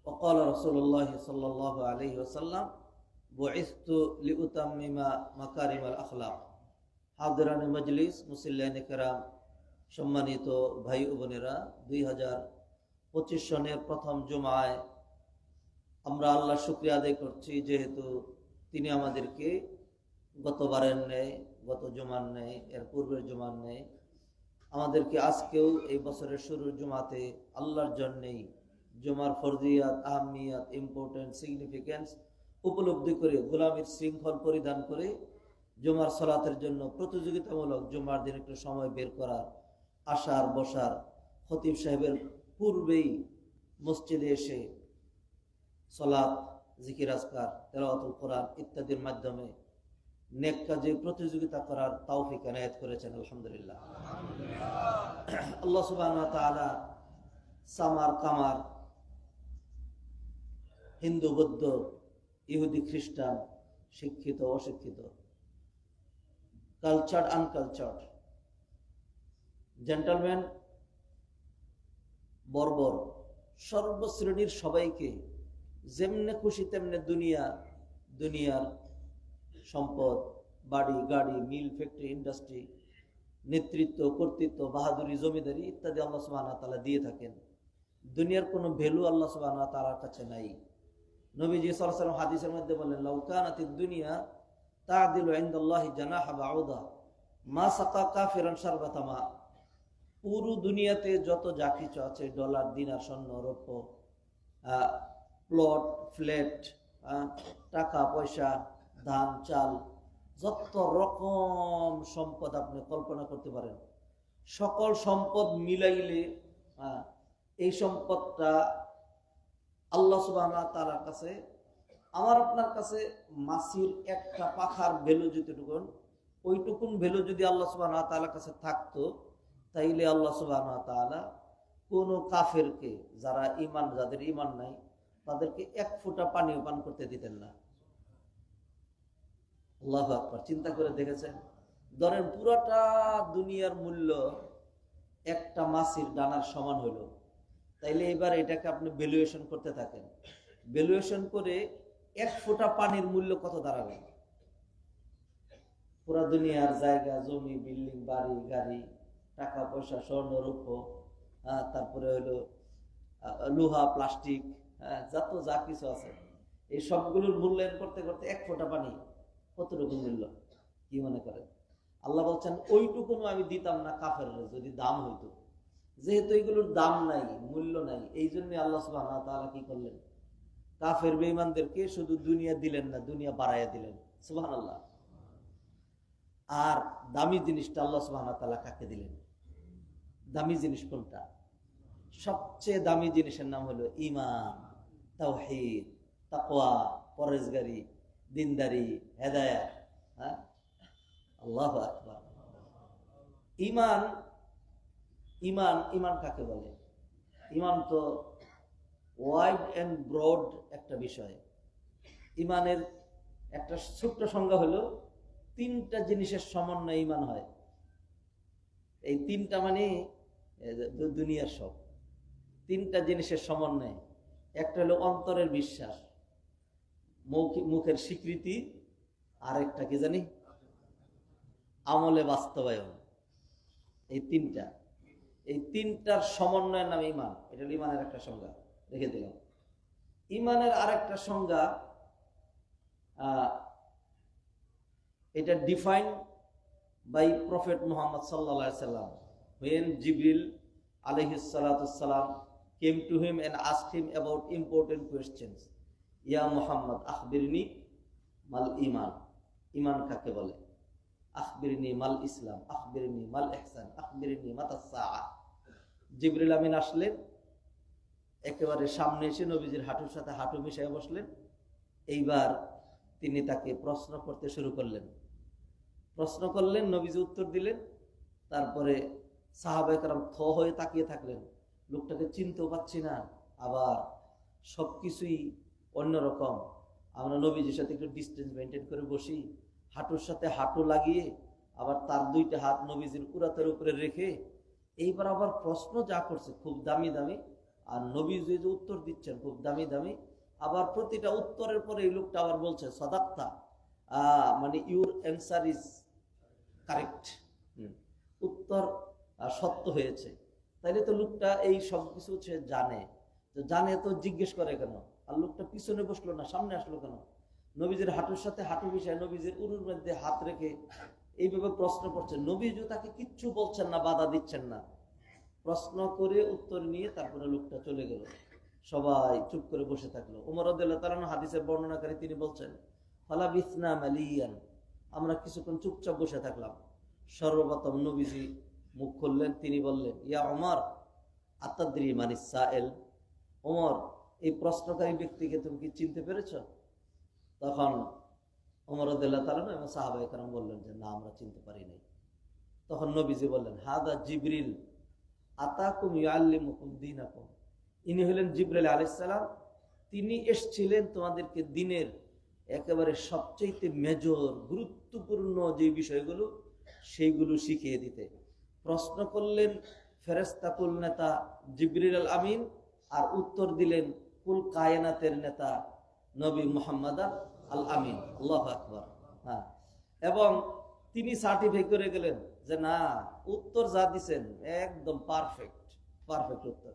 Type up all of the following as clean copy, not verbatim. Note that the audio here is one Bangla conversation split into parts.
وقال رسول الله صلى الله عليه وسلم بعثت لأتمم مكارم الأخلاق হাদিরান মজলিস মুসল্লিয়ানে কেরাম সম্মানিত ভাই ও বোনেরা 2025 সনের প্রথম জুমায় আমরা আল্লাহর শুকরিয়া আদায় করছি যেহেতু তিনি আমাদেরকে গতবারের ন্যায় গত জুমার ন্যায় এর পূর্বের জুমার ন্যায় আমাদেরকে আজকেও এই বছরের শুরুর জুমাতে আল্লাহর জন্যেই জুমার ফরজিয়াত আহমিয়াত ইম্পর্টেন্ট সিগনিফিকেন্স উপলব্ধি করে গোলামীর শৃঙ্খল পরিধান করে জুমার সালাতের জন্য প্রতিযোগিতামূলক জুমার দিন একটু সময় বের করার আসার বসার খতিব সাহেবের পূর্বেই মসজিদে এসে সালাত জিকির আজকার তেলাওয়াতুল কোরআন ইত্যাদির মাধ্যমে নেক কাজে প্রতিযোগিতা করার তৌফিক এনায়েত করেছেন আলহামদুলিল্লাহ। আল্লাহ সুবহানাহু ওয়া তাআলা সামার কামার হিন্দু বৌদ্ধ ইহুদি খ্রিস্টান শিক্ষিত অশিক্ষিত কালচার্ড আনকালচার্ড জেন্টলম্যান বর্বর সর্বশ্রেণীর সবাইকে যেমনে খুশি তেমনে দুনিয়ার সম্পদ বাড়ি গাড়ি মিল ফ্যাক্টরি ইন্ডাস্ট্রি নেতৃত্ব কর্তৃত্ব বাহাদুরি জমিদারি ইত্যাদি আল্লাহ সুবহানাহু ওয়া তাআলা দিয়ে থাকেন। দুনিয়ার কোনো ভ্যালু আল্লাহ সুবহানাহু ওয়া তাআলার কাছে নাই। নবীজি সাল্লাল্লাহু আলাইহি ওয়াসাল্লাম হাদিসের মধ্যে বলেন লাউ কানাতিদ দুনিয়া তা'দিলু ইনদাল্লাহি জানাহা বাউদা মা সাকা কাফিরান শারবাতা মা। পুরো দুনিয়াতে যত যা কিছু আছে ডলার দিনার স্বর্ণ রৌপ্য প্লট ফ্ল্যাট টাকা পয়সা ধান চাল যত রকম সম্পদ আপনি কল্পনা করতে পারেন সকল সম্পদ মিলাইলে এই সম্পদটা আল্লাহ সুবহানাহু ওয়া তাআলার কাছে আমার আপনার কাছে মাছির একটা পাখার ভ্যালু যতটুকুন ওইটুকুন ভ্যালু যদি আল্লাহ সুবহানাহু ওয়া তাআলার কাছে থাকতো তাইলে আল্লাহ সুবহানাহু ওয়া তাআলা কোন কাফেরকে যাদের ঈমান নাই তাদেরকে এক ফোঁটা পানিও পান করতে দিতেন না। আল্লাহু আকবার। চিন্তা করে দেখেছেন ধরেন পুরাটা দুনিয়ার মূল্য একটা মাছির ডানার সমান হইল, তাইলে এবার এটাকে আপনি ভ্যালুয়েশন করতে থাকেন, ভ্যালুয়েশন করে এক ফোঁটা পানির মূল্য কত দাঁড়াবে? পুরা দুনিয়ার জায়গা জমি বিল্ডিং বাড়ি গাড়ি টাকা পয়সা স্বর্ণ রৌপ্য তারপরে হলো লোহা প্লাস্টিক যত যা কিছু আছে এই সবগুলোর মূল্যায়ন করতে করতে এক ফোঁটা পানি কতটুকু মূল্য কি মনে করেন? আল্লাহ বলছেন ওইটুকুনো আমি দিতাম না কাফেররা যদি দাম হইতো। যেহেতু এগুলোর দাম নাই মূল্য নাই এই জন্য আল্লাহ সুবহানাহু ওয়া তাআলা কি করলেন? কাফের বেঈমানদেরকে শুধু দুনিয়া দিলেন না দুনিয়া বাড়াইয়া দিলেন। সুবহানাল্লাহ। আর দামি জিনিসটা আল্লাহ সুবহানাহু ওয়া তাআলা কাকে দিলেন? দামি জিনিস কোনটা? সবচেয়ে দামি জিনিসের নাম হলো ঈমান, তাওহীদ, তাকওয়া, পরহেজগারি, দিনদারি, হেদায়েত। আল্লাহু আকবার। ঈমান ঈমান ঈমান কাকে বলে? ঈমান তো ওয়াইড এন্ড ব্রড একটা বিষয়। ঈমানের একটা ছোট্ট সংজ্ঞা হলো তিনটা জিনিসের সমন্বয়ে ঈমান হয়। এই তিনটা মানে দুনিয়ার সব তিনটা জিনিসের সমন্বয়ে। একটা হলো অন্তরের বিশ্বাস, মুখের স্বীকৃতি, আর একটা কি জানি আমলে বাস্তবায়ন। এই তিনটার সমন্বয়ের নাম ঈমান। এটা হলো ঈমানের একটা সংজ্ঞা, রেখে দিলাম। ঈমানের আরেকটা সংজ্ঞা এটা ডিফাইন বাই প্রফেট মুহাম্মদ সাল্লাল্লাহু আলাইহি ওয়াসাল্লাম when Jibril alayhi salatu wassalam came to him and asked him about important questions. Ya Muhammad akhbirni mal iman. Iman কাকে বলে? আখবিরনি মাল ইসলাম, আখবিরনি মাল ইহসান, আখবিরনি মাতাস সাআ। জিবরিল আমিন আসলেন, একেবারে সামনে এসে নবীজির হাঁটুর সাথে হাঁটু মিশিয়ে বসলেন। এইবার তিনি তাকে প্রশ্ন করতে শুরু করলেন। নবীজি উত্তর দিলেন। তারপরে সাহাবায়ে কেরাম থ হয়ে তাকিয়ে থাকলেন, লোকটাকে চিনতেও পাচ্ছি না, আবার সবকিছুই অন্যরকম। আমরা নবীজির সাথে একটু ডিস্টেন্স মেনটেন করে বসি, হাঁটুর সাথে হাঁটু লাগিয়ে আবার তার দুইটা হাত নবীজির উরাতের উপরে রেখে এইবার আবার প্রশ্ন যা করছে খুব দামি দামি। আর নবী যে উত্তর দিচ্ছেন খুব দামি দামি, আবার প্রতিটা উত্তরের পরে এই লোকটা আবার বলছে সাদাক্তা, মানে ইউর অ্যান্সার ইজ কারেক্ট, উত্তর সত্য হয়েছে। তাইলে তো লোকটা এই সব কিছু সে জানে, তো জানে তো জিজ্ঞেস করে কেন? আর লোকটা পিছনে বসলো না, সামনে আসলো কেন? নবীজির হাঁটুর সাথে হাঁটু মিশায় নবীজির উরুর মধ্যে হাত রেখে এইভাবে প্রশ্ন করছেন। নবীজি তাকে কিচ্ছু বলছেন না, বাধা দিচ্ছেন না, প্রশ্ন করে উত্তর নিয়ে তারপরে লোকটা চলে গেল। সবাই চুপ করে বসে থাকলো। ওমর রাদিয়াল্লাহু তাআলা আনহু হাদিসের বর্ণনাকারী, তিনি বলছেন ফালা বিসনা মালিয়ান, আমরা কিছুক্ষণ চুপচাপ বসে থাকলাম। সর্বপ্রথম নবীজি মুখ খুললেন, তিনি বললেন ইয়া ওমর আতাদরি মানিস সাইল, ওমর এই প্রশ্নকারী ব্যক্তিকে তুমি কি চিনতে পেরেছ? তখন ওমর রাদিয়াল্লাহু তাআলা এবং সাহাবায়ে কেরাম বললেন যে না, আমরা চিনতে পারি নাই। তখন নবীজি বললেন হাদা জিবরিল আতাকুম ইউআল্লিমুকুম দীনাকুম, ইনি হলেন জিবরাইল আলাইহিস সালাম, তিনি এসেছিলেন তোমাদেরকে দিনের একেবারে সবচেয়ে মেজর গুরুত্বপূর্ণ যে বিষয়গুলো সেইগুলো শিখিয়ে দিতে। প্রশ্ন করলেন ফেরেশতা কুল নেতা জিবরিল আল আমিন, আর উত্তর দিলেন কুল কায়নাতের নেতা নবী মুহাম্মদ আল আমিন। আল্লাহু আকবার। হ্যাঁ, এবং তিনি সার্টিফাই করে গেলেন যে না, উত্তর যা দিচ্ছেন একদম পারফেক্ট উত্তর।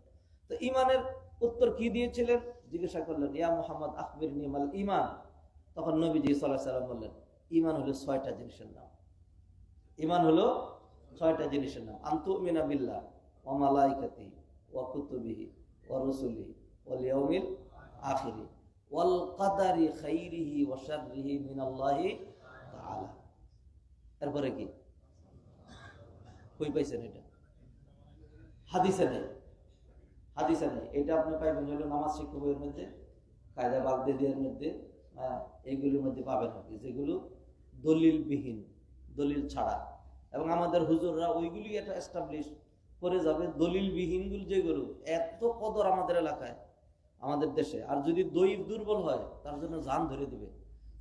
তো ইমানের উত্তর কি দিয়েছিলেন জিজ্ঞাসা করলেন ইয়া মুহাম্মদ আখবিরনি মাল ঈমান। তখন নবীজি সাল্লাল্লাহু আলাইহি ওয়াসাল্লাম বললেন ঈমান হলো 6টা জিনিসের নাম। ঈমান হলো 6টা জিনিসের নাম। আনতুমিনা বিল্লাহ ওয়া মালাইকাতিহি ওয়া কুতুবিহি ওয়া রুসুলিহি ওয়াল ইয়াউমিল আখিরি ওয়াল কদারি খাইরিহি ওয়া শাররিহি মিনাল্লাহি তাআলা। এরপরে কি কই পাইছেন? এটা হাদিসে নেই, হাদিসে নেই। এটা আপনি পাইবেন হলো নামাজ শিক্ষা বইয়ের মধ্যে, কায়দা বাগদাদির মধ্যে, এইগুলির মধ্যে পাবেন আপনি, যেগুলো দলিলবিহীন, দলিল ছাড়া। এবং আমাদের হুজুররা ওইগুলি এটা এস্টাবলিশ করে যাবে। দলিলবিহীন যেগুলো এত কদর আমাদের এলাকায়, আমাদের দেশে। আর যদি দইফ দুর্বল হয় তার জন্য জান ধরে দিবে।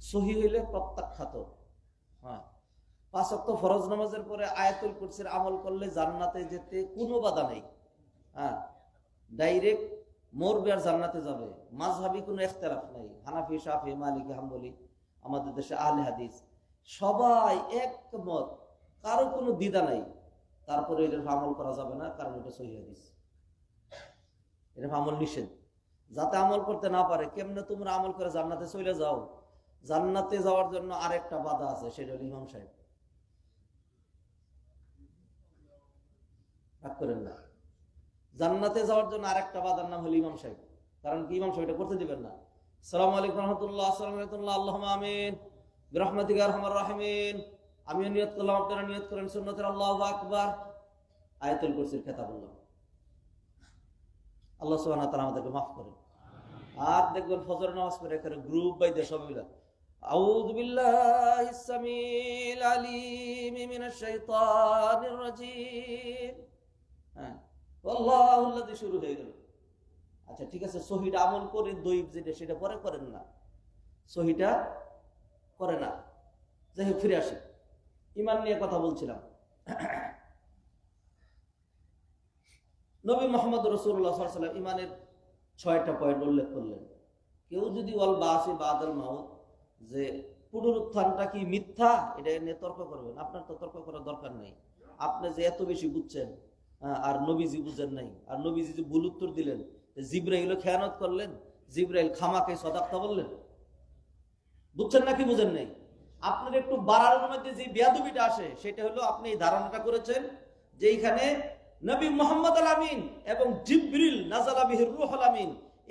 সহি হইলে প্রত্যাখ্যাত। হ্যাঁ, 5 ওয়াক্ত ফরজ নামাজের পরে আয়াতুল কুরসির আমল করলে জান্নাতে যেতে কোনো বাধা নেই। হ্যাঁ, ডাইরেক্ট মরবে আর জান্নাতে যাবে, মাযহাবি কোনো ইখতিলাফ নাই। হানাফি, শাফি, মালিকি, হাম্বলি, আমাদের দেশে আহলে হাদিস সবাই একমত, কারো কোনো দ্বিধা নাই। তারপরে এটার আমল করা যাবে না, কারণ এটা সহিহ হাদিস, এটা আমল নিষেধ। যাতে আমল করতে না পারে, কেমনে তোমরা আমল করে জান্নাতে চলে যাও? জান্নাতে যাওয়ার জন্য আরেকটা বাধা আছে, সেটা হলো ইমাম সাহেব। রাগ করেন না, জান্নাতে যাওয়ার জন্য আরেকটা বাধার নাম হলো ইমাম সাহেব। কারণ কি? ইমাম সাহেব এটা করতে দিবেন না। আসসালামু আলাইকুম রাহমাতুল্লাহ, আসসালামু আলাইকুম আল্লাহুম্মা আমিন বিরহমাতিকা ইয়া আরহামার রাহিমিন। আমিও নিয়ত করলাম, আপনারা নিয়ত করেন সুন্নতের আল্লাহু আকবার। আয়াতুল কুরসির খেতা বললাম। আল্লাহ সুবহানাহু ওয়া তাআলা আমাদেরকে মাফ করেন। আর দেখবেন ফজর নামাজ পড়ে এখানে গ্রুপ বাইদে সব মিলে আউযু বিল্লাহিস সামিল আলিম মিনাশ শাইতানির রাজিম, হ্যাঁ আল্লাহুল্লাযী শুরু হয়ে গেল। আচ্ছা ঠিক আছে, সহিটা আমল করে দইব যেটা সেটা পরে করেন না, সহিটা করে না। যাই হোক, ফিরে আসি, ঈমান নিয়ে কথা বলছিলাম। নবী মুহাম্মদ রাসূলুল্লাহ সাল্লাল্লাহু আলাইহি ওয়াসাল্লাম ঈমানের 6টা পয়েন্ট উল্লেখ করলেন। কেউ যদি ওয়াল বাসি বাদাল মাউত, যে পুনরুত্থানটা কি মিথ্যা, এটা নিয়ে তর্ক করবেন, আপনার তো তর্ক করার দরকার নেই। আপনি যে এত বেশি বুঝছেন আর নবীজি বুঝেন নাই, আর নবীজি যে ভুল উত্তর দিলেন, জিবরাইল খেয়ানত করলেন, জিবরাইল খামাকে সদাক্তা বললেন, বুঝছেন নাকি বুঝেন নাই? আপনার একটু বাড়ানোর মধ্যে যে বেয়াদবিটা আসে, সেটা হলো আপনি এই ধারণাটা করেছেন যে এইখানে নবী মুহাম্মদ আল আমিন এবং জিবরিল নাযালা বিহির রূহুল আমিন,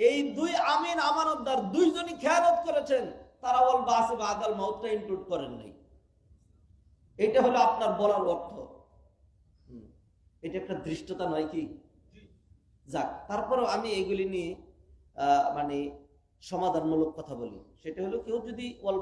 এই দুই আমিন আমানতদার দুইজনই খেয়ানত করেছেন, তারা ওয়াল বাসি বাদাল মাউতটা ইনক্লুড করেন নাই। এটা হলো আপনার বলার অর্থ। এটা একটা দৃষ্টতা নয় কি? যাক, তারপরেও আমি এগুলি নিয়ে মানে সমাধানমূলক কথা বলি। সেটা হলো কেউ যদি ওয়াল